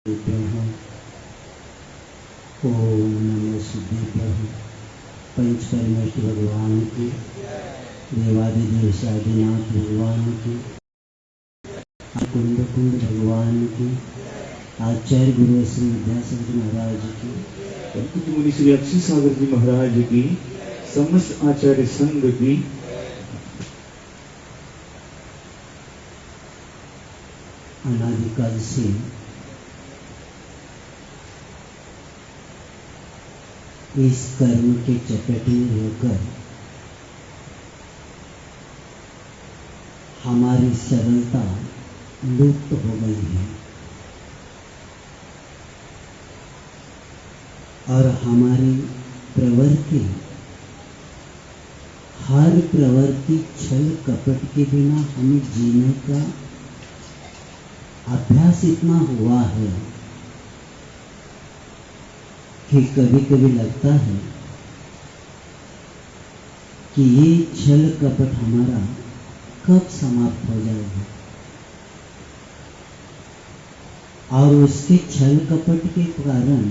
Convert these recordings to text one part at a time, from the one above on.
ओम नमो सिद्धेभ्यः। पंच परमेश्वर भगवान की, देवादिदेव साधुनाथ भगवान की, कुंड कुंड भगवान की, आचार्य गुरु श्री विद्यासागर जी महाराज की, मुनि श्री अक्षय सागर जी महाराज की, समस्त आचार्य संघ की, अनादिकाल से इस कर्म के चपेट में रहकर हमारी सरलता लुप्त हो गई है और हमारी प्रवृत्ति, हर प्रवृत्ति छल कपट के बिना हमें जीने का अभ्यास इतना हुआ है कि कभी कभी लगता है कि ये छल कपट हमारा कब समाप्त हो जाएगा। और उसके छल कपट के कारण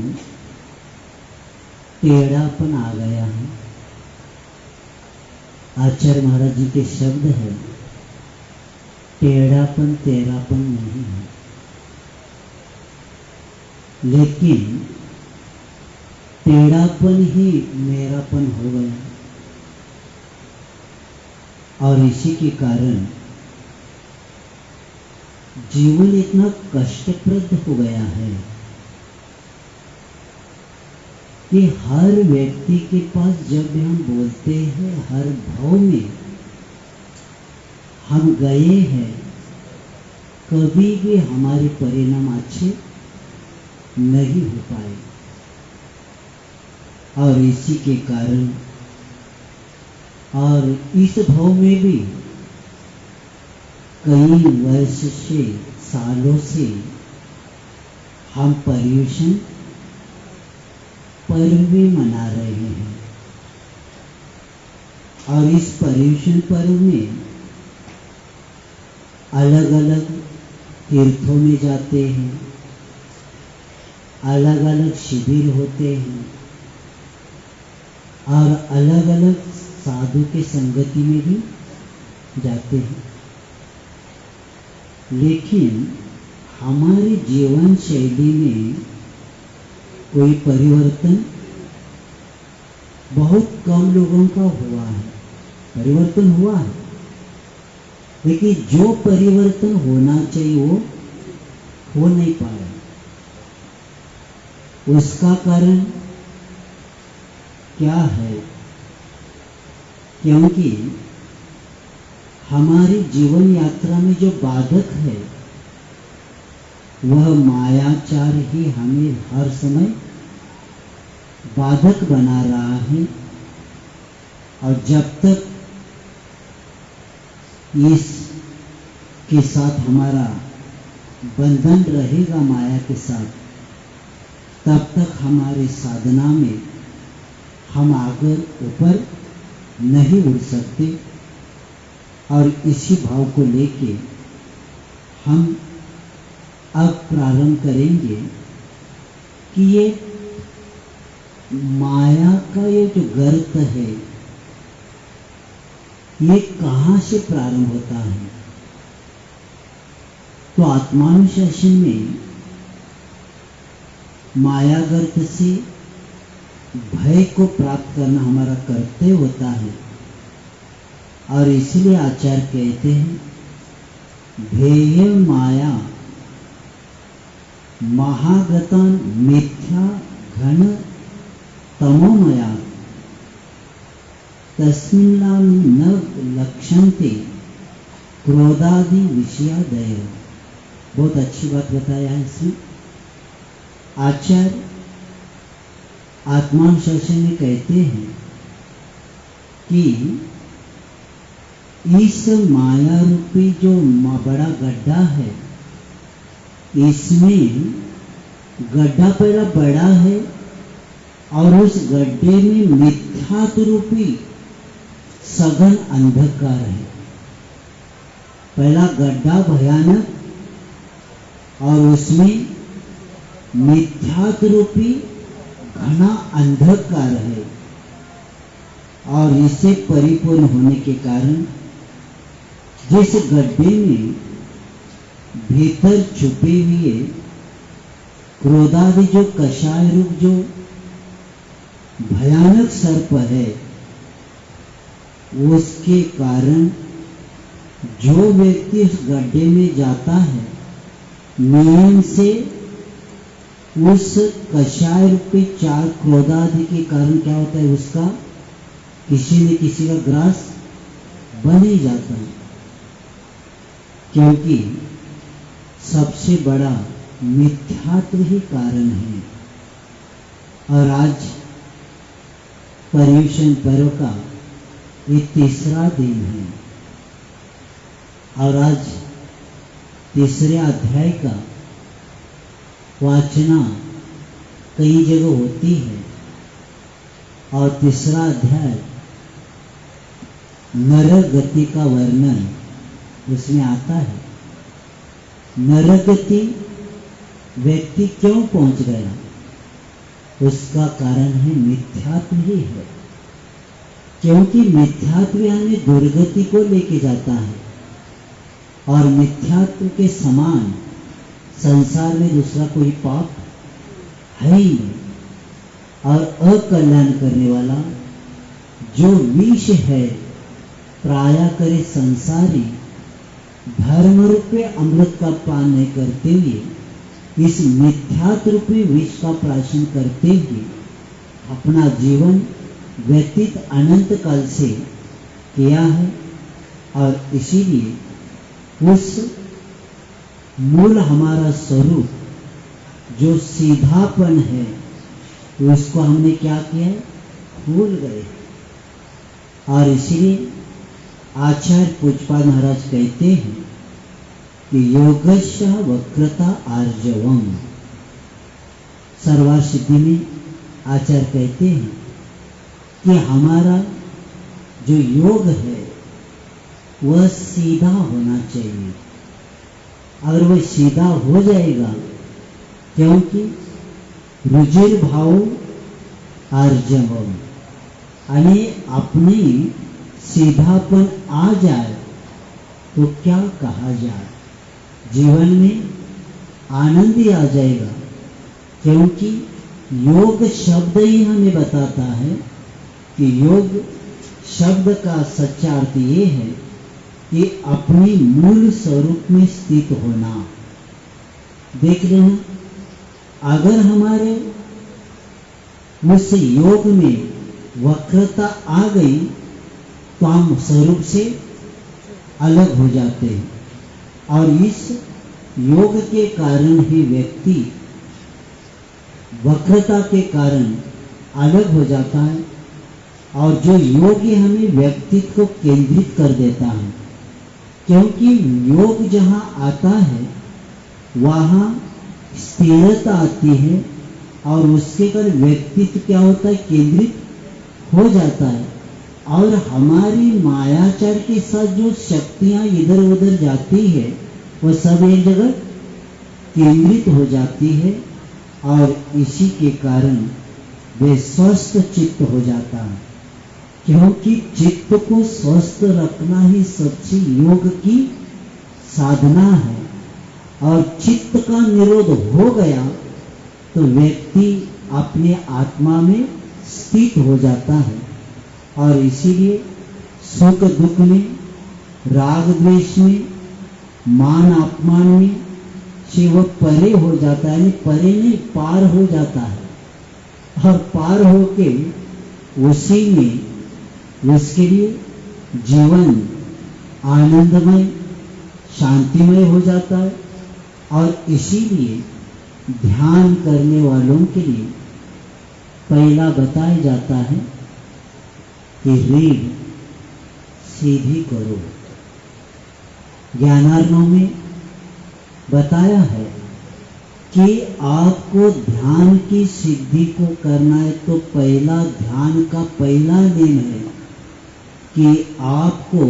टेढ़ापन आ गया है। आचार्य महाराज जी के शब्द है, टेढ़ापन तेरापन नहीं है, लेकिन टेढ़ापन ही मेरापन हो गया। और इसी के कारण जीवन इतना कष्टप्रद हो गया है कि हर व्यक्ति के पास जब भी हम बोलते हैं, हर भाव में हम गए हैं, कभी भी हमारे परिणाम अच्छे नहीं हो पाए। और इसी के कारण और इस भाव में भी कई वर्ष से, सालों से हम पर्युषण पर्व भी मना रहे हैं। और इस पर्युषण पर्व में अलग अलग तीर्थों में जाते हैं, अलग अलग शिविर होते हैं और अलग अलग साधु के संगति में भी जाते हैं। लेकिन हमारी जीवन शैली में कोई परिवर्तन बहुत कम लोगों का हुआ है। परिवर्तन हुआ है, लेकिन जो परिवर्तन होना चाहिए वो हो नहीं पाया। उसका कारण क्या है? क्योंकि हमारी जीवन यात्रा में जो बाधक है वह मायाचार ही हमें हर समय बाधक बना रहा है। और जब तक इसके साथ हमारा बंधन रहेगा माया के साथ, तब तक हमारी साधना में हम आगे ऊपर नहीं उड़ सकते। और इसी भाव को लेके हम अब प्रारंभ करेंगे कि ये माया का ये जो गर्त है, ये कहाँ से प्रारंभ होता है। तो आत्मानुशासन में माया गर्त से भय को प्राप्त करना हमारा कर्तव्य होता है। और इसलिए आचार्य कहते हैं, भेय माया महागतान मिथ्या घन तमोमया तस्मिन्ना न लक्षन्ते क्रोधादि विषयादय। बहुत अच्छी बात बताया है इसमें। आचार्य आत्मानुशासन में कहते हैं कि इस माया रूपी जो बड़ा गड्ढा है, इसमें गड्ढा पहला बड़ा है और उस गड्ढे में मिथ्यात्व रूपी सघन अंधकार है। पहला गड्ढा भयानक और उसमें मिथ्यात्व रूपी घना अंधकार है और इसे परिपूर्ण होने के कारण जिस गड्ढे में भीतर छुपे हुए क्रोधादि जो कषाय रूप जो भयानक सर्प है, उसके कारण जो व्यक्ति उस गड्ढे में जाता है, नियम से उस कषाय रूपी 4 क्रोधादि के कारण क्या होता है, उसका किसी न किसी का ग्रास बन ही जाता है। क्योंकि सबसे बड़ा मिथ्यात्व ही कारण है। और आज पर्युषण पर्व का ये तीसरा दिन है और आज तीसरे अध्याय का वाचना कई जगह होती है और तीसरा अध्याय नरक गति का वर्णन उसमें आता है। नरक गति व्यक्ति क्यों पहुंच गया, उसका कारण है मिथ्यात्व ही है। क्योंकि मिथ्यात्व हमें दुर्गति को लेके जाता है और मिथ्यात्व के समान संसार में दूसरा कोई पाप है ही नहीं। और अकल्याण करने वाला जो विष है, प्राय करे संसारी धर्म रूपे अमृत का पान नहीं करते हुए इस मिथ्यात्व रूपी विष का प्राशन करते हुए अपना जीवन व्यतीत अनंत काल से किया है। और इसीलिए उस मूल हमारा स्वरूप जो सीधापन है, उसको हमने क्या किया है, भूल गए। और इसीलिए आचार्य पूज्यपाद महाराज कहते हैं कि योगस्य वक्रता आर्जवम। सर्वार सिद्धि में आचार्य कहते हैं कि हमारा जो योग है वह सीधा होना चाहिए। अगर वह सीधा हो जाएगा, क्योंकि रुजिर भाव आर्जवम यानी अपने सीधापन आ जाए तो क्या कहा जाए, जीवन में आनंद ही आ जाएगा। क्योंकि योग शब्द ही हमें बताता है कि योग शब्द का सच्चा अर्थ ये है कि अपनी मूल स्वरूप में स्थित होना। देख लेना, अगर हमारे उस योग में वक्रता आ गई तो हम स्वरूप से अलग हो जाते हैं और इस योग के कारण ही व्यक्ति वक्रता के कारण अलग हो जाता है। और जो योग ही हमें व्यक्तित्व को केंद्रित कर देता है, क्योंकि योग जहां आता है वहां स्थिरता आती है और उसके कारण व्यक्तित्व क्या होता है, केंद्रित हो जाता है। और हमारी मायाचार के साथ जो शक्तियां इधर उधर जाती है वो सब एक जगह केंद्रित हो जाती है और इसी के कारण वे स्वस्थ चित्त हो जाता है। क्योंकि चित्त को स्वस्थ रखना ही सबसे योग की साधना है। और चित्त का निरोध हो गया तो व्यक्ति अपने आत्मा में स्थित हो जाता है और इसीलिए सुख दुख में, राग द्वेष में, मान अपमान में से वह परे हो जाता है। परे नहीं, पार हो जाता है और पार होके उसी में उसके लिए जीवन आनंदमय शांतिमय हो जाता है। और इसीलिए ध्यान करने वालों के लिए पहला बताया जाता है कि रीढ़ सीधी करो। ज्ञानार्णव में बताया है कि आपको ध्यान की सिद्धि को करना है तो पहला ध्यान का पहला नियम है कि आपको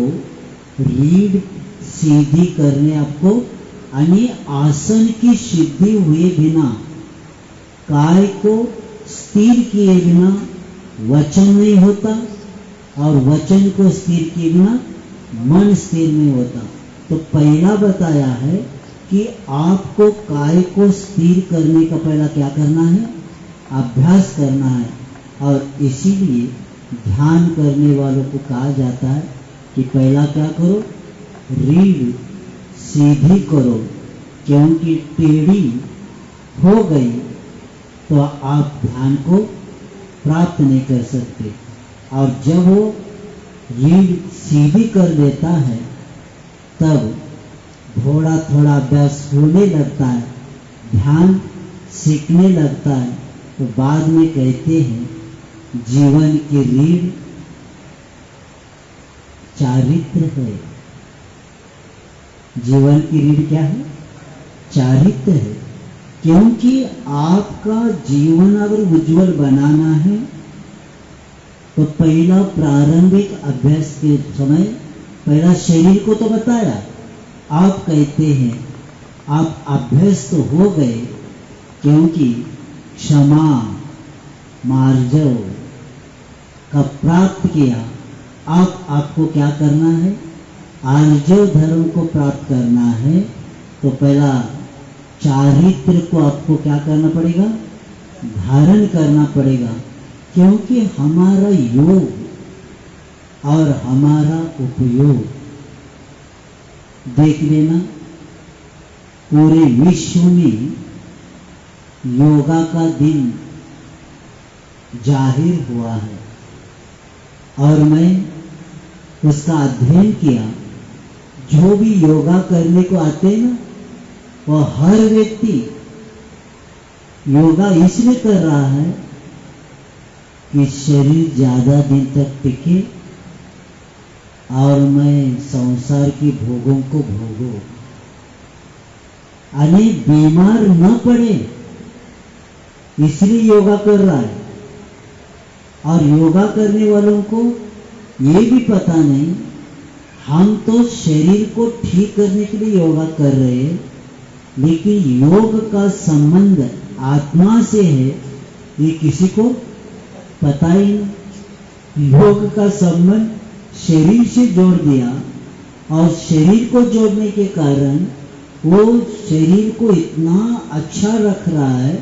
रीढ़ सीधी करने, आपको यानी आसन की सिद्धि हुए बिना काय को स्थिर किए बिना वचन नहीं होता और वचन को स्थिर किए बिना मन स्थिर नहीं होता। तो पहला बताया है कि आपको काय को स्थिर करने का पहला क्या करना है, अभ्यास करना है। और इसीलिए ध्यान करने वालों को कहा जाता है कि पहला क्या करो, रीढ़ सीधी करो, क्योंकि टेढ़ी हो गई तो आप ध्यान को प्राप्त नहीं कर सकते। और जब वो रीढ़ सीधी कर देता है तब थोड़ा थोड़ा अभ्यास होने लगता है, ध्यान सीखने लगता है। तो बाद में कहते हैं जीवन की रीढ़ चारित्र है। जीवन की रीढ़ क्या है, चारित्र है। क्योंकि आपका जीवन अगर उज्जवल बनाना है तो पहला प्रारंभिक अभ्यास के समय पहला शरीर को तो बताया। आप कहते हैं आप अभ्यस्त हो गए क्योंकि क्षमा मार्जव का प्राप्त किया। अब आपको क्या करना है, आर्जव धर्म को प्राप्त करना है। तो पहला चारित्र को आपको क्या करना पड़ेगा, धारण करना पड़ेगा। क्योंकि हमारा योग और हमारा उपयोग देख लेना, पूरे विश्व में योगा का दिन जाहिर हुआ है और मैं उसका अध्ययन किया। जो भी योगा करने को आते हैं ना, वह हर व्यक्ति योगा इसलिए कर रहा है कि शरीर ज्यादा दिन तक टिके और मैं संसार की भोगों को भोगूं, यानी बीमार न पड़े, इसलिए योगा कर रहा है। और योगा करने वालों को ये भी पता नहीं, हम तो शरीर को ठीक करने के लिए योगा कर रहे हैं, लेकिन योग का संबंध आत्मा से है ये किसी को पता ही नहीं। योग का संबंध शरीर से जोड़ दिया और शरीर को जोड़ने के कारण वो शरीर को इतना अच्छा रख रहा है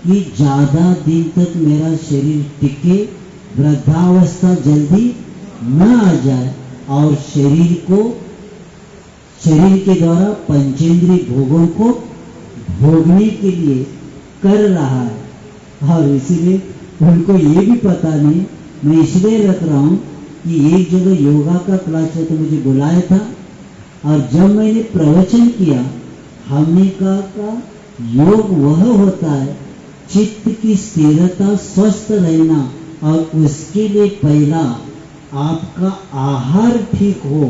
कि ज्यादा दिन तक मेरा शरीर टिके, वृद्धावस्था जल्दी न आ जाए और शरीर के द्वारा पंचेंद्रिय भोगों को भोगने के लिए कर रहा है। और इसीलिए उनको ये भी पता नहीं। मैं इसलिए रख रहा हूँ कि एक जगह योगा का क्लास है तो मुझे बुलाया था और जब मैंने प्रवचन किया, हमने कहा योग वह होता है चित्त की स्थिरता, स्वस्थ रहना, और उसके लिए पहला आपका आहार ठीक हो,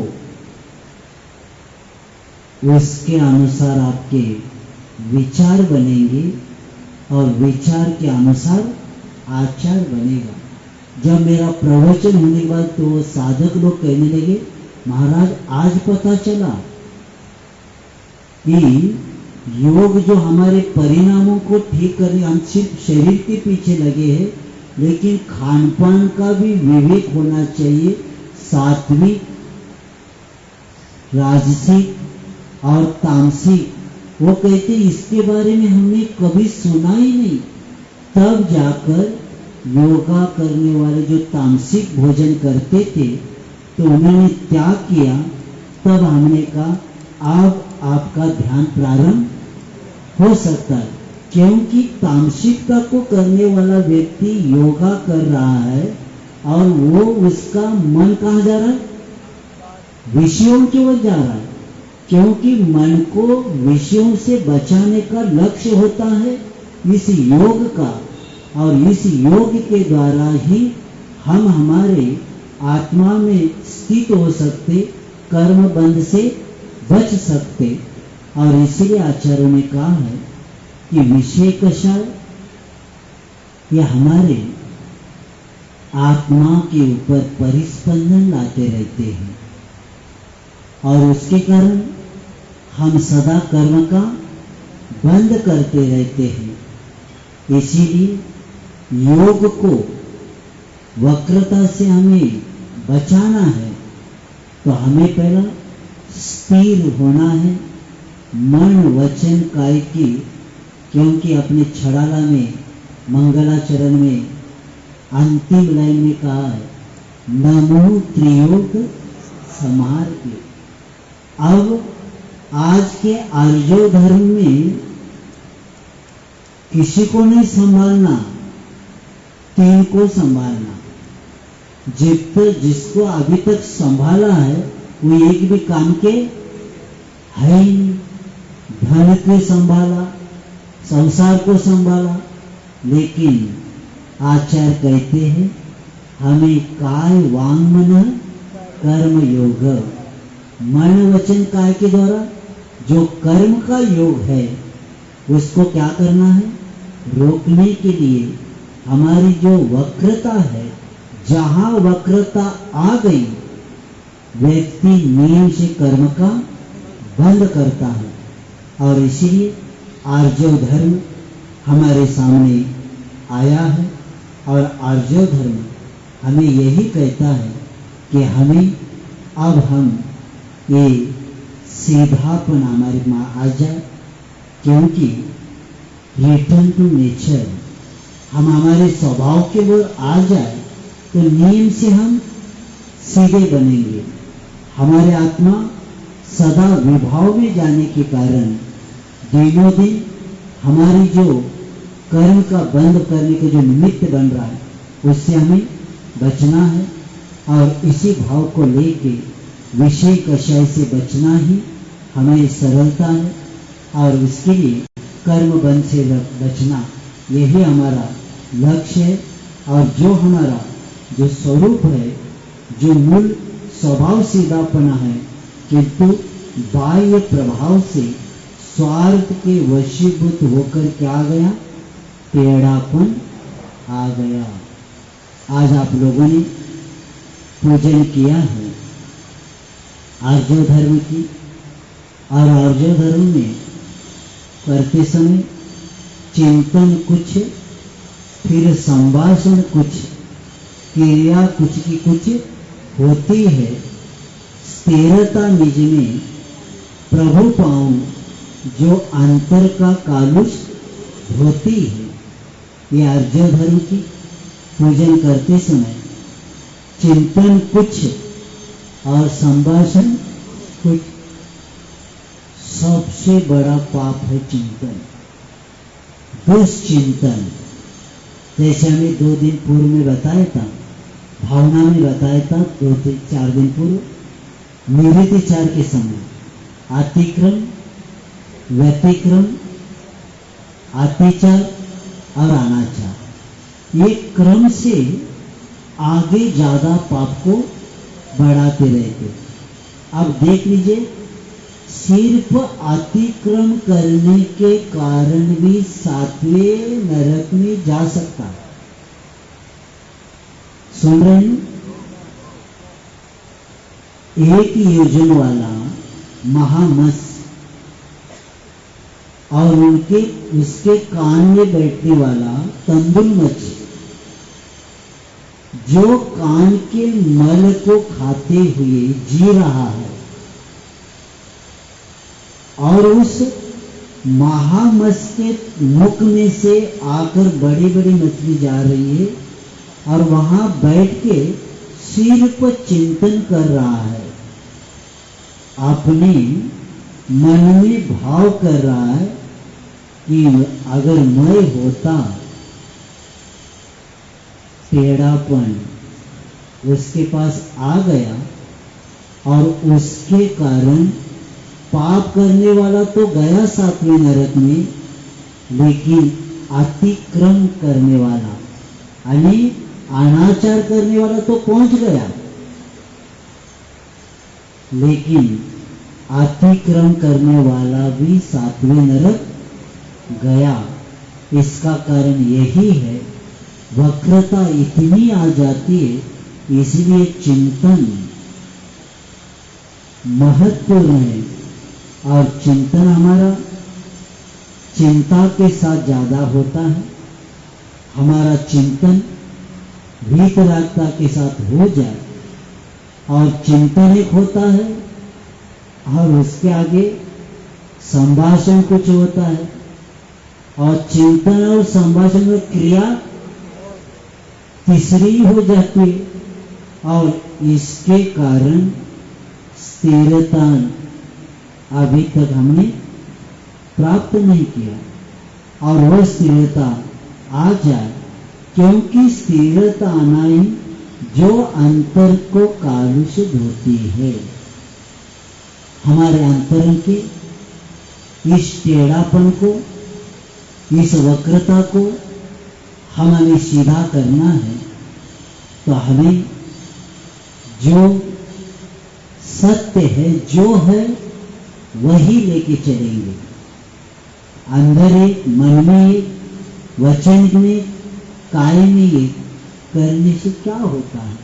उसके अनुसार आपके विचार बनेंगे और विचार के अनुसार आचार बनेगा। जब मेरा प्रवचन होने के बाद तो साधक लोग कहने लगे, महाराज आज पता चला कि योग जो हमारे परिणामों को ठीक करने, हम सिर्फ शरीर के पीछे लगे हैं, लेकिन खान पान का भी विवेक होना चाहिए। सात्विक, राजसिक और तामसिक, वो कहते इसके बारे में हमने कभी सुना ही नहीं। तब जाकर योगा करने वाले जो तामसिक भोजन करते थे तो उन्होंने त्याग किया। तब हमने कहा अब आपका ध्यान प्रारंभ हो सकता है, क्योंकि तामसिकता को करने वाला व्यक्ति योगा कर रहा है और वो उसका मन कहाँ जा रहा है, विषयों की ओर जा रहा है। क्योंकि मन को विषयों से बचाने का लक्ष्य होता है इस योग का, और इस योग के द्वारा ही हम हमारे आत्मा में स्थित हो सकते, कर्म बंध से बच सकते। और इसलिए आचार्यों ने कहा है कि विषय कषाय ये हमारे आत्मा के ऊपर परिस्पंदन लाते रहते हैं और उसके कारण हम सदा कर्म का बंद करते रहते हैं। इसीलिए योग को वक्रता से हमें बचाना है तो हमें पहला स्थिर होना है मन वचन काय की, क्योंकि अपने छड़ाला में मंगलाचरण में अंतिम लाइन में कहा है नमो त्रियोग समार के। अब आज के आर्यो धर्म में किसी को नहीं संभालना, तीन को संभालना। जिसको अभी तक संभाला है वो एक भी काम के है ही नहीं। धन को संभाला, संसार को संभाला, लेकिन आचार्य कहते हैं हमें काय वांग मन कर्म योग, मन वचन काय के द्वारा जो कर्म का योग है उसको क्या करना है, रोकने के लिए हमारी जो वक्रता है, जहां वक्रता आ गई व्यक्ति नियम से कर्म का बंद करता है। और इसीलिए आर्जव धर्म हमारे सामने आया है और आर्जव धर्म हमें यही कहता है कि हमें अब हम ये सीधापन हमारे में आ जाए, क्योंकि रिटर्न टू नेचर हम हमारे स्वभाव के ओर आ जाए तो नियम से हम सीधे बनेंगे। हमारे आत्मा सदा विभाव में जाने के कारण दिनों दिन हमारी जो कर्म का बंद करने के जो निमित्त बन रहा है उससे हमें बचना है। और इसी भाव को लेके विषय कषाय से बचना ही हमें सरलता है और उसके लिए कर्म बंध से बचना यही हमारा लक्ष्य है। और जो हमारा जो स्वरूप है, जो मूल स्वभाव सीधापना है, किंतु बाह्य प्रभाव से स्वार्थ के वशीभूत होकर क्या आ गया, टेढ़ापन आ गया। आज आप लोगों ने पूजन किया है आर्जव धर्म की, और आर्जव धर्म में करते समय चिंतन कुछ, फिर संभाषण कुछ, क्रिया कुछ की कुछ होती है। स्थिरता निज में प्रभु पाऊं जो अंतर का कालुष होती है। ये आर्जव धर्म की पूजन करते समय चिंतन कुछ और संभाषण कुछ। सबसे बड़ा पाप है चिंतन, दुष्चिंतन। जैसे हमें 2 दिन पूर्व में बताया था, भावना में बताया था, 2-4 दिन पूर्व निवृत्तिचार के समय अतिक्रम, व्यतिक्रम, अतिचार और अनाचार, ये क्रम से आगे ज्यादा पाप को बढ़ाते रहते। अब देख लीजिए, सिर्फ अतिक्रम करने के कारण भी 7वें नरक में जा सकता है। सुन रहे हैं? एक योजन वाला महामस और उसके कान में बैठने वाला तंदुल मच्छी, जो कान के मल को खाते हुए जी रहा है, और उस महामस के मुख में से आकर बड़ी बड़ी मछली जा रही है और वहां बैठ के सिर्फ चिंतन कर रहा है, अपने मन में भाव कर रहा है कि अगर मैं होता, टेढ़ापन उसके पास आ गया और उसके कारण पाप करने वाला तो गया 7वें नरक में, लेकिन अतिक्रम करने वाला यानी अनाचार करने वाला तो पहुंच गया, लेकिन अतिक्रम करने वाला भी 7वें नरक गया। इसका कारण यही है, वक्रता इतनी आ जाती है, इसलिए चिंतन महत्वपूर्ण है। और चिंतन हमारा चिंता के साथ ज्यादा होता है, हमारा चिंतन वीतरागता के साथ हो जाए, और चिंतन एक होता है और उसके आगे संभाषण कुछ होता है, और चिंतन और संभाषण में क्रिया तीसरी हो जाती है, और इसके कारण स्थिरता अभी तक हमने प्राप्त नहीं किया, और वह स्थिरता आ जाए, क्योंकि स्थिरता आना ही जो अंतर को कालुष धोती है। हमारे अंतरंग के इस टेढ़ापन को, इस वक्रता को हमें सीधा करना है, तो हमें जो सत्य है, जो है वही लेके चलेंगे। अंदर एक, मन में एक, वचन में, काय में एक करने से क्या होता है?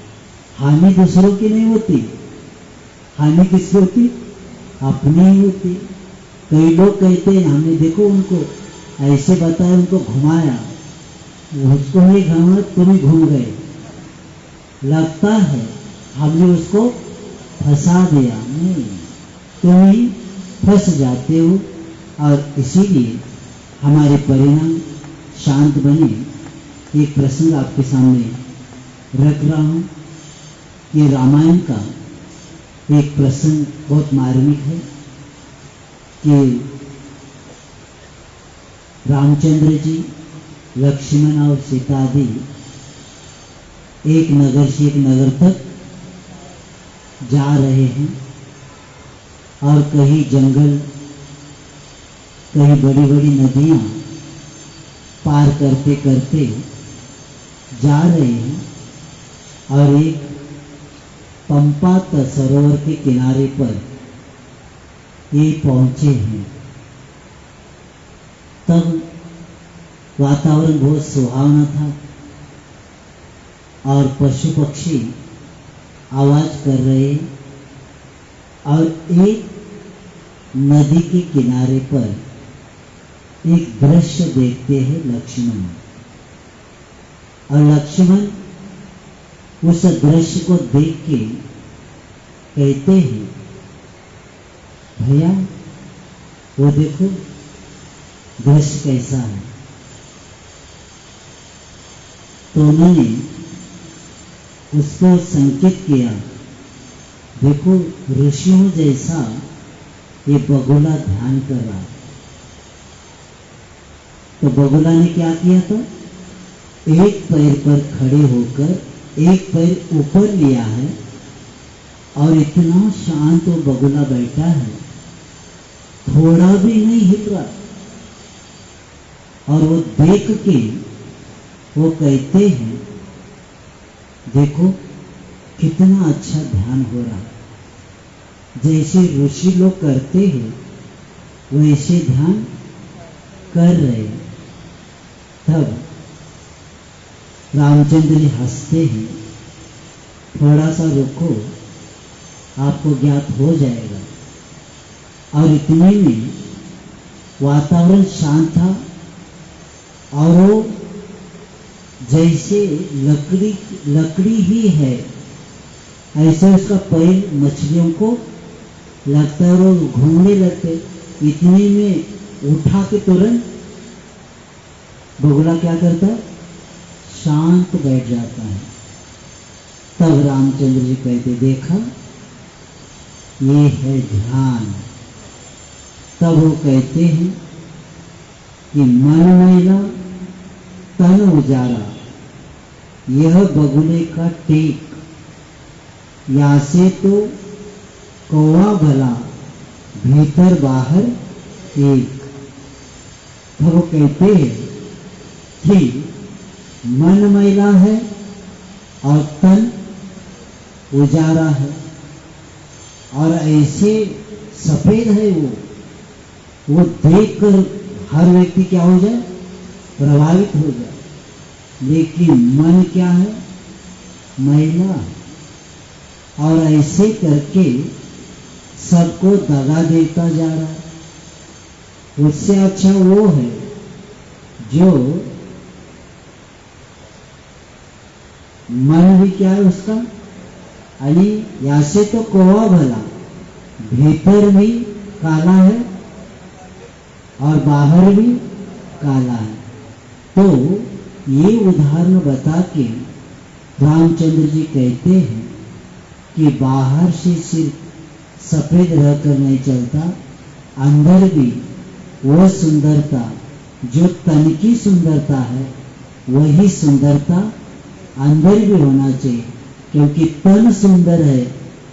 हानि दूसरों की नहीं होती, हानि किसकी होती? अपनी ही होती। कई लोग कहते हैं हमने देखो उनको ऐसे बताया, उनको घुमाया, उसको नहीं घुमा, तुम्हें घूम गए, लगता है हमने उसको फंसा दिया। नहीं, तुम ही फंस जाते हो, और इसीलिए हमारे परिणाम शांत बने। एक प्रसंग आपके सामने रख रहा हूं। ये रामायण का एक प्रसंग बहुत मार्मिक है कि रामचंद्र जी, लक्ष्मण और सीता आदि एक नगर से एक नगर तक जा रहे हैं, और कहीं जंगल, कहीं बड़ी बड़ी नदियां पार करते करते जा रहे हैं, और एक पंपा सरोवर के किनारे पर ये पहुंचे हैं। तब वातावरण बहुत सुहावना था, और पशु पक्षी आवाज कर रहे, और एक नदी के किनारे पर एक दृश्य देखते हैं लक्ष्मण, और लक्ष्मण उस दृश्य को देख के कहते हैं, भैया वो देखो दृश्य कैसा है। तो उन्होंने उसको संकेत किया, देखो ऋषियों जैसा ये बगुला ध्यान कर रहा। तो बगुला ने क्या किया था? एक पैर पर खड़े होकर एक पैर ऊपर लिया है, और इतना शांत वो बगुला बैठा है, थोड़ा भी नहीं हिल रहा। और वो देख के वो कहते हैं, देखो कितना अच्छा ध्यान हो रहा, जैसे ऋषि लोग करते हैं वैसे ध्यान कर रहे। तब रामचंद्र जी हंसते हैं, थोड़ा सा रुको, आपको ज्ञात हो जाएगा। और इतने में वातावरण शांत था, और वो जैसे लकड़ी ही है ऐसे उसका पैर मछलियों को लगता है, वो घूमने लगते। इतने में उठा के तुरंत बगुला क्या करता है? शांत बैठ जाता है। तब रामचंद्र जी कहते, देखा ये है ध्यान। तब वो कहते हैं कि मन मैला तन उजारा, यह बगुले का टेक, या से तो कौवा भला, भीतर बाहर एक। तब वो कहते हैं कि मन मैला है और तन उजारा है, और ऐसे सफेद है वो देखकर हर व्यक्ति क्या हो जाए? प्रभावित हो जाए। लेकिन मन क्या है? मैला, और ऐसे करके सबको दगा देता जा रहा है। उससे अच्छा वो है जो मन भी क्या है उसका, यानी यासे तो कोवा भला, भीतर भी काला है और बाहर भी काला है। तो ये उदाहरण बता के रामचंद्र जी कहते हैं कि बाहर से सिर्फ सफेद रहकर नहीं चलता, अंदर भी वो सुंदरता जो तन की सुंदरता है वही सुंदरता अंदर भी होना चाहिए, क्योंकि तन सुंदर है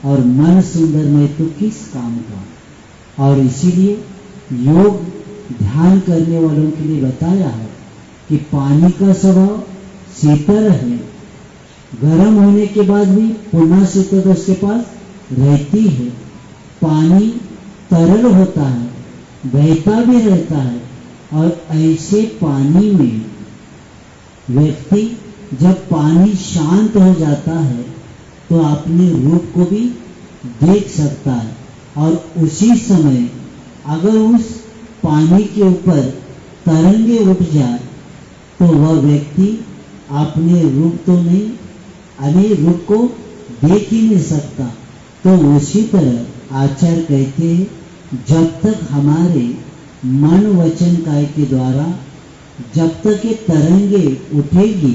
और मन सुंदर नहीं तो किस काम का। और इसीलिए योग ध्यान करने वालों के लिए बताया है कि पानी का स्वभाव शीतल है, गर्म होने के बाद भी पुनः शीतल उसके पास रहती है। पानी तरल होता है, बहता भी रहता है, और ऐसे पानी में व्यक्ति जब पानी शांत हो जाता है तो अपने रूप को भी देख सकता है। और उसी समय अगर उस पानी के ऊपर तरंगे उठ जाए तो वह व्यक्ति अपने रूप तो नहीं, अन्य रूप को देख ही नहीं सकता। तो उसी तरह आचार्य कहते हैं, जब तक हमारे मन वचन काय के द्वारा जब तक ये तरंगे उठेगी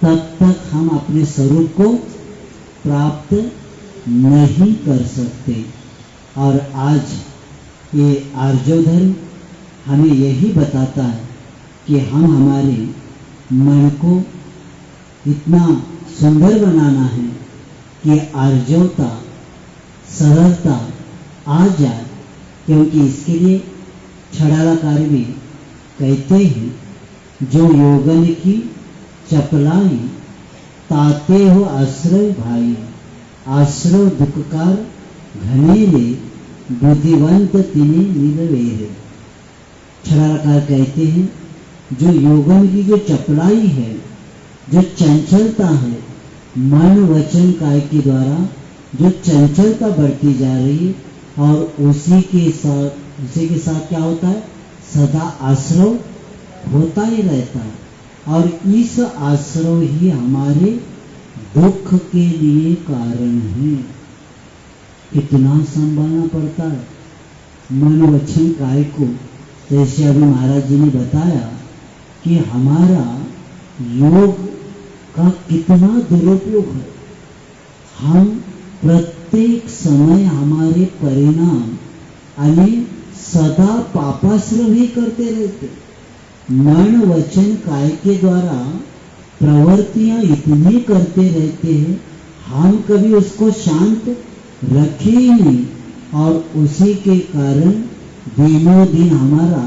तब तक हम अपने स्वरूप को प्राप्त नहीं कर सकते। और आज ये आर्योधन हमें यही बताता है कि हम हमारे मन को इतना सुंदर बनाना है कि आर्जवता सरलता आ जाए, क्योंकि इसके लिए छड़ालाकार भी कहते हैं, जो योगन की चपलाई ताते हो आश्रय भाई, आश्रय दुखकार घनेरे बुद्धिवंत तिने निलवेरे। छड़ालाकार कहते हैं, जो योगन की जो चपलाई है, जो चंचलता है, मन वचन काय के द्वारा जो चंचलता बढ़ती जा रही है, और उसी के साथ क्या होता है, सदा आश्रय होता ही रहता है। और इस आश्रय ही हमारे दुख के लिए कारण है। कितना संभालना पड़ता है मन वचन काय को। जैसे अभी महाराज जी ने बताया कि हमारा योग का कितना दुरुपयोग है। हम प्रत्येक समय हमारे परिणाम यानी सदा पापाश्रम ही करते रहते। मन वचन काय के द्वारा प्रवृत्तियां इतनी करते रहते हैं, हम कभी उसको शांत रखे ही नहीं, और उसी के कारण दिनों दिन हमारा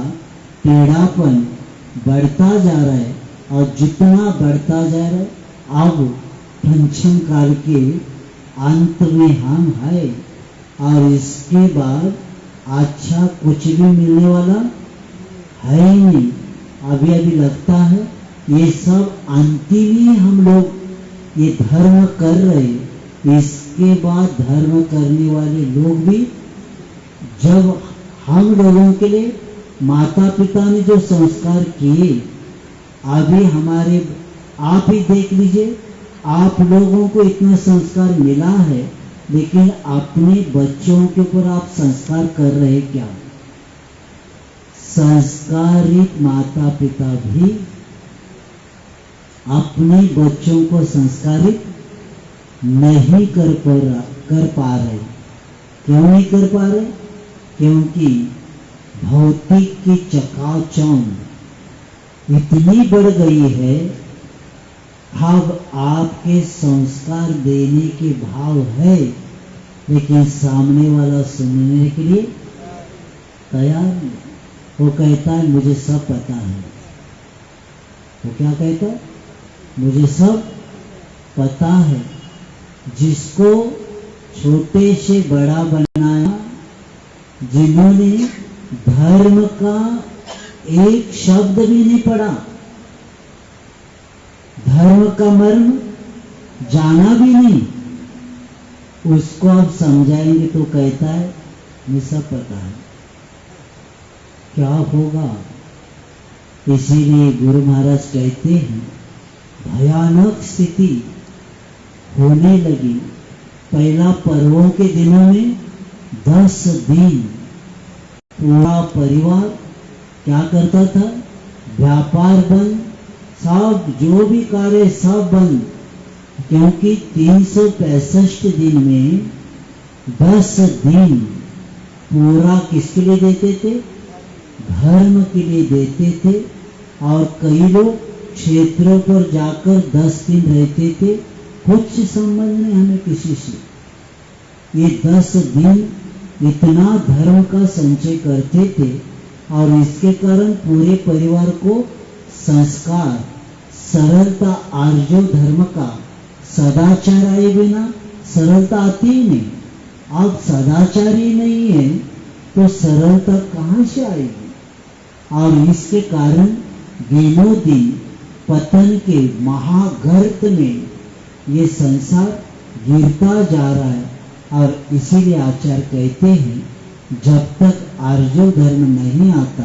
टेढ़ापन बढ़ता जा रहा है। और जितना बढ़ता जा रहा है, अब पंचम काल के अंत में हम है, और इसके बाद अच्छा कुछ भी मिलने वाला है ही नहीं। अभी अभी लगता है ये सब अंतिम ही हम लोग ये धर्म कर रहे, इसके बाद धर्म करने वाले लोग भी, जब हम लोगों के लिए माता पिता ने जो संस्कार किए, अभी हमारे आप ही देख लीजिए, आप लोगों को इतना संस्कार मिला है, लेकिन अपने बच्चों के ऊपर आप संस्कार कर रहे क्या? संस्कारित माता पिता भी अपने बच्चों को संस्कारित नहीं कर पा रहे। क्यों नहीं कर पा रहे? क्योंकि भौतिक की चकाचौंध इतनी बढ़ गई है। अब आपके संस्कार देने के भाव है, लेकिन सामने वाला सुनने के लिए तैयार नहीं। वो कहता है मुझे सब पता है। वो क्या कहता है? मुझे सब पता है। जिसको छोटे से बड़ा बनाया, जिन्होंने धर्म का एक शब्द भी नहीं पढ़ा, धर्म का मर्म जाना भी नहीं, उसको आप समझाएंगे तो कहता है मुझे सब पता है। क्या होगा? इसीलिए गुरु महाराज कहते हैं, भयानक स्थिति होने लगी। पहला पर्वों के दिनों में 10 दिन पूरा परिवार क्या करता था, व्यापार बंद, सब जो भी कार्य सब बंद, क्योंकि 365 दिन में 10 दिन पूरा किसके लिए देते थे, धर्म के लिए देते थे। और कई लोग क्षेत्रों पर जाकर 10 दिन रहते थे, कुछ संबंध नहीं हमें किसी से। ये 10 दिन इतना धर्म का संचय करते थे और इसके कारण पूरे परिवार को संस्कार, सरलता, आर्यो धर्म का सदाचार आए बिना सरलता आती ही नहीं। अब सदाचार ही नहीं है तो सरलता कहाँ से आएगी। और इसके कारण दिनों दिन पतन के महागर्त में ये संसार गिरता जा रहा है। और इसीलिए आचार्य कहते हैं, जब तक आर्यो धर्म नहीं आता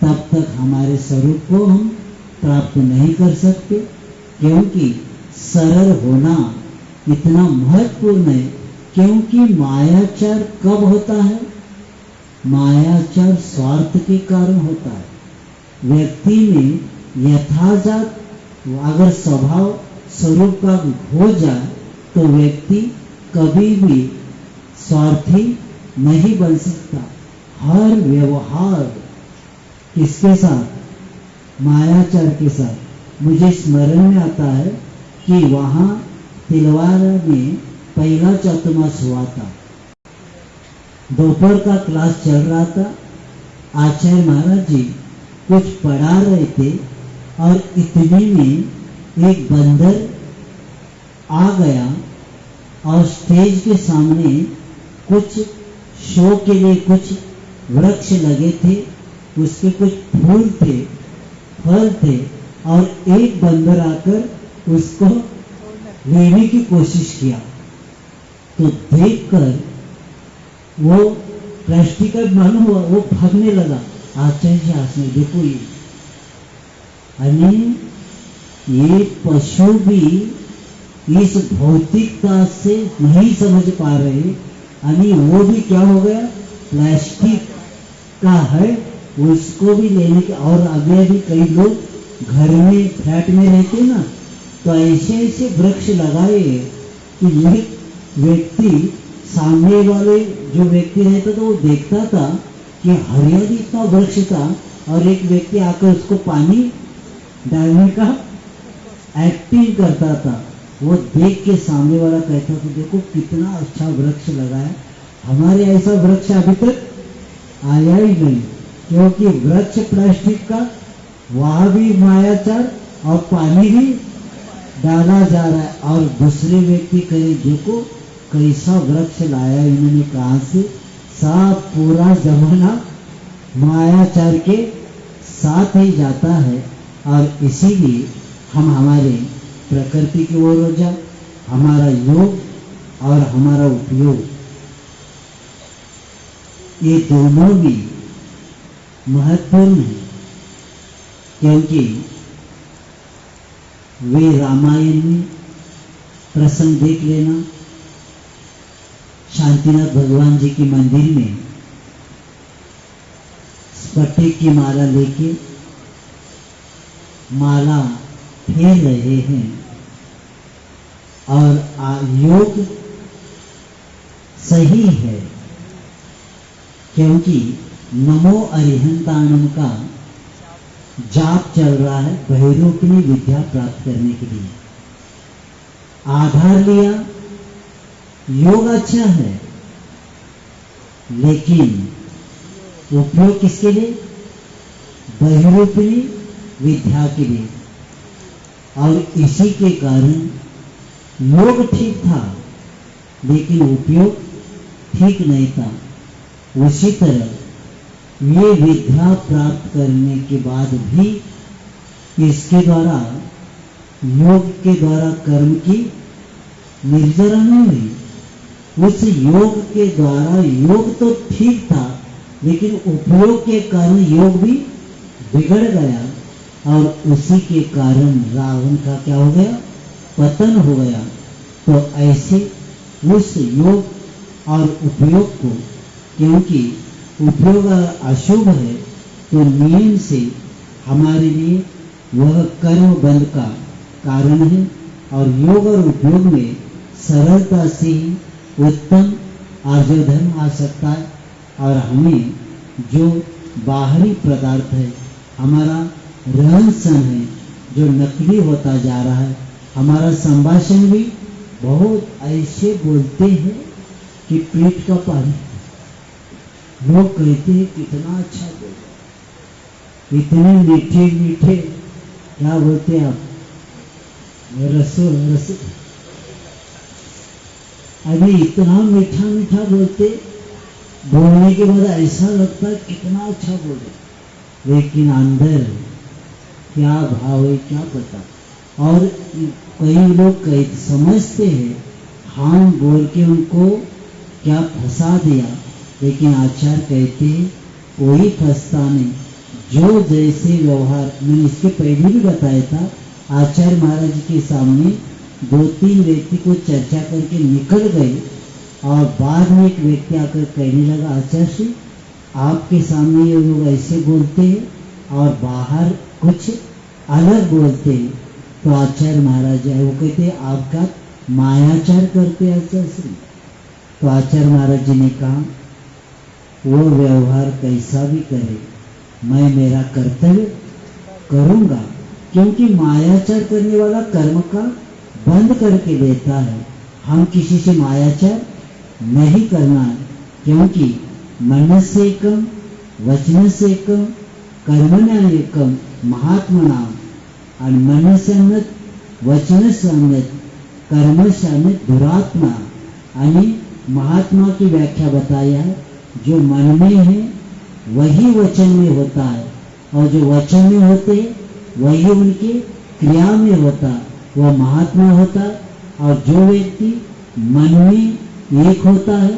तब तक हमारे स्वरूप को हम प्राप्त नहीं कर सकते। क्योंकि सरल होना इतना महत्वपूर्ण है। क्योंकि मायाचार कब होता है, मायाचार स्वार्थ के कारण होता है। व्यक्ति में यथाजात अगर स्वभाव स्वरूप का हो जाए तो व्यक्ति कभी भी स्वार्थी नहीं बन सकता। हर व्यवहार किसके साथ, मायाचार के साथ। मुझे स्मरण में आता है कि वहां तिलवारा में पहला चतुर्मास हुआ था। दोपहर का क्लास चल रहा था। आचार्य महाराज जी कुछ पढ़ा रहे थे और इतने में एक बंदर आ गया और स्टेज के सामने कुछ शो के लिए कुछ वृक्ष लगे थे, उसके कुछ फूल थे, फल थे, और एक बंदर आकर उसको लेने की कोशिश किया। तो देखकर वो प्लास्टिक का मालूम हुआ, वो भागने लगा। आचार्य जी हंसने, देखो ये पशु भी इस भौतिकता से नहीं समझ पा रहे, यानी वो भी क्या हो गया, प्लास्टिक का है, उसको भी लेने के। और अभी भी कई लोग घर में फ्लैट में रहते ना, तो ऐसे ऐसे वृक्ष लगाए कि ये व्यक्ति, सामने वाले जो व्यक्ति रहता था वो देखता था कि हरियाली इतना वृक्ष था और एक व्यक्ति आकर उसको पानी डालने का एक्टिंग करता था। वो देख के सामने वाला कहता था, देखो कितना अच्छा वृक्ष लगाया, हमारे ऐसा वृक्ष अभी तक आया ही नहीं। क्योंकि वृक्ष प्लास्टिक का, वहां भी मायाचार और पानी भी डाला जा रहा है। और दूसरे व्यक्ति कहे, देखो कैसा वृक्ष लाया इन्होंने, कहां से। सब पूरा जमाना मायाचार के साथ ही जाता है। और इसीलिए हम हमारे प्रकृति की ओर हो जाए, हमारा योग और हमारा उपयोग, ये दोनों भी महत्वपूर्ण है। क्योंकि वे रामायण में प्रसंग देख लेना, शांतिनाथ भगवान जी के मंदिर में स्फटिक की माला लेके माला फेर रहे हैं। और योग सही है, क्योंकि नमो अरिहंताणम का जाप चल रहा है बहिरूपिणी विद्या प्राप्त करने के लिए। आधार लिया, योग अच्छा है, लेकिन उपयोग किसके लिए, बहिरूपिणी विद्या के लिए। और इसी के कारण योग ठीक था लेकिन उपयोग ठीक नहीं था। उसी तरह ये विद्या प्राप्त करने के बाद भी इसके द्वारा, योग के द्वारा कर्म की निर्जरा नहीं हुई। उस योग के द्वारा, योग तो ठीक था लेकिन उपयोग के कारण योग भी बिगड़ गया। और उसी के कारण रावण का क्या हो गया, पतन हो गया। तो ऐसे उस योग और उपयोग को, क्योंकि उपयोग अशुभ है तो नियम से हमारे लिए वह कर्म बंध का कारण है, और योग और उपयोग में सरलता से ही उत्तम आर्जव धर्म आ सकता है। और हमें जो बाहरी पदार्थ है, हमारा रहन सहन है जो नकली होता जा रहा है, हमारा संभाषण भी बहुत ऐसे बोलते हैं कि पेट का पानी, लोग कहते हैं कितना अच्छा बोल, इतने मीठे मीठे, क्या बोलते हैं आप, रसों अभी इतना मीठा मीठा बोलते, बोलने के बाद ऐसा लगता है कितना अच्छा बोले, लेकिन अंदर क्या भाव है क्या पता। और कई लोग समझते हैं हम बोल के उनको क्या फंसा दिया, लेकिन आचार्य कहते हैं कोई फंसता नहीं, जो जैसे व्यवहार, मैंने इसके पहले भी बताया था, आचार्य महाराज के सामने 2-3 व्यक्ति को चर्चा करके निकल गए, और बाद में एक व्यक्ति आकर कहने लगा, आचार्य जी आपके सामने ये लोग ऐसे बोलते हैं और बाहर कुछ अलग बोलते हैं। तो आचार्य महाराज है, वो कहते हैं आपका मायाचार करते हैं आचार्य श्री। तो आचार्य महाराज जी ने कहा वो व्यवहार कैसा भी करे, मैं मेरा कर्तव्य करूंगा, क्योंकि मायाचार करने वाला कर्म का बंद करके देता है। हम किसी से मायाचार नहीं करना है, क्योंकि मनस्य एकम वचनस्य एकम कर्मण्य एकम महात्मना, और मनस्य अन्यत वचनस्य अन्यत कर्मस्य अन्यत दुरात्मा। यानी महात्मा की व्याख्या बताया है, जो मन में है वही वचन में होता है, और जो वचन में होते हैं वही उनके क्रिया में होता है, वह महात्मा होता है। और जो व्यक्ति मन में एक होता है,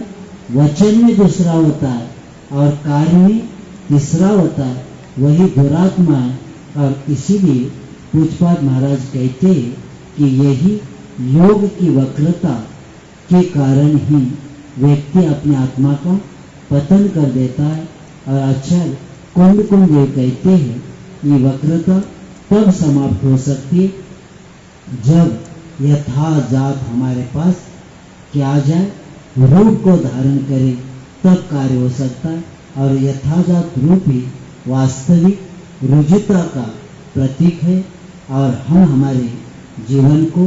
वचन में दूसरा होता है और कार्य में तीसरा होता है, वही दुरात्मा है। और इसीलिए पूज्यपाद महाराज कहते हैं कि यही योग की वक्रता के कारण ही व्यक्ति अपने आत्मा का पतन कर देता है। और आचार्य कुंड ये कहते हैं ये वक्रता तब समाप्त हो सकती है जब यथाजात हमारे पास क्या जाए, रूप को धारण करे, तब कार्य हो सकता है। और यथाजात रूप ही वास्तविक रुजुता का प्रतीक है, और हम हमारे जीवन को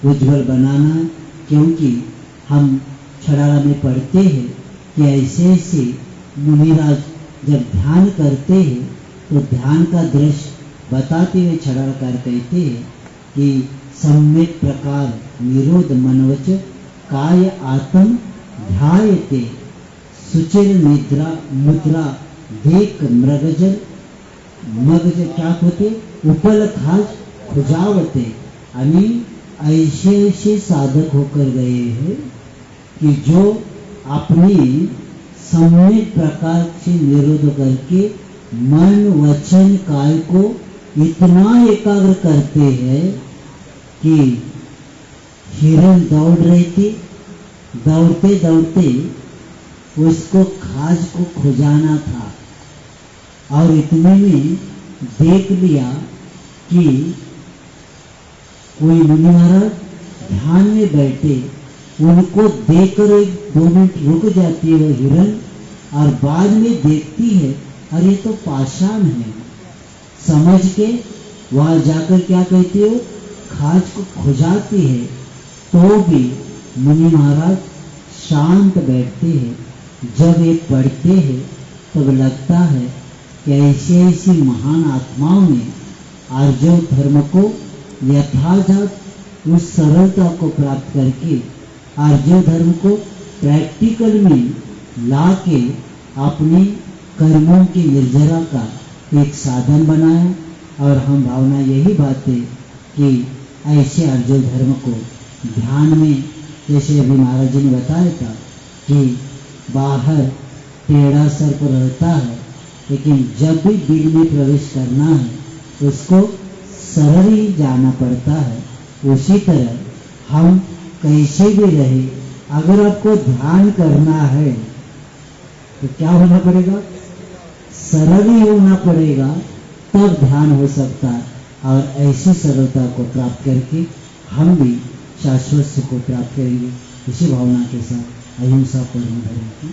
उज्जवल बनाना है। क्योंकि हम छड़ाला में पढ़ते हैं कि ऐसे ऐसे मुनिराज जब ध्यान करते हैं तो ध्यान का दृश्य बताते हुए छड़ालकार कहते हैं कि सम्यक प्रकार निरोध मनवच काय आत्म ध्यायते सुचिर निद्रा मुद्रा देख मृगजल मगज क्या होते उपल खाज खुजावते। आणि ऐसे ऐसे साधक होकर गए हैं कि जो अपने सम्यक प्रकार से निरोध करके मन वचन काय को इतना एकाग्र करते हैं कि हिरण दौड़ रही थी, दौड़ते दौड़ते उसको खाज को खुजाना था, और इतने में देख लिया कि कोई मुनि महाराज ध्यान में बैठे, उनको देखकर 1-2 मिनट रुक जाती है वो हिरण, और बाद में देखती है अरे ये तो पाषाण है, समझ के वहां जाकर क्या कहती हो, खाज को खुजाती है। तो भी मुनि महाराज शांत बैठते हैं। जब ये पढ़ते हैं तब लगता है कि ऐसी ऐसी महान आत्माओं ने आर्जव धर्म को यथाजात उस सरलता को प्राप्त करके आर्जव धर्म को प्रैक्टिकल में ला के अपने कर्मों की निर्जरा का एक साधन बनाया। और हम भावना यही बात है कि ऐसे आर्जव धर्म को ध्यान में, जैसे अभी महाराज जी ने बताया था कि बाहर टेढ़ा सर्प रहता है, लेकिन जब भी दिल में प्रवेश करना है उसको सरल ही जाना पड़ता है। उसी तरह हम कैसे भी रहे, अगर आपको ध्यान करना है तो क्या होना पड़ेगा? सरल ही होना पड़ेगा, तब ध्यान हो सकता है। और ऐसी सरलता को प्राप्त करके हम भी शाश्वत सुख को प्राप्त करेंगे। इसी भावना के साथ अहिंसा परम धर्म की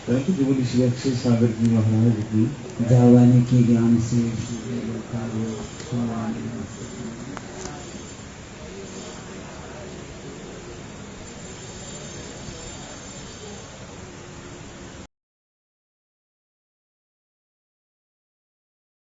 परंतु जीवन श्री अक्षय सागर जी महाराज की जावाने के ज्ञान से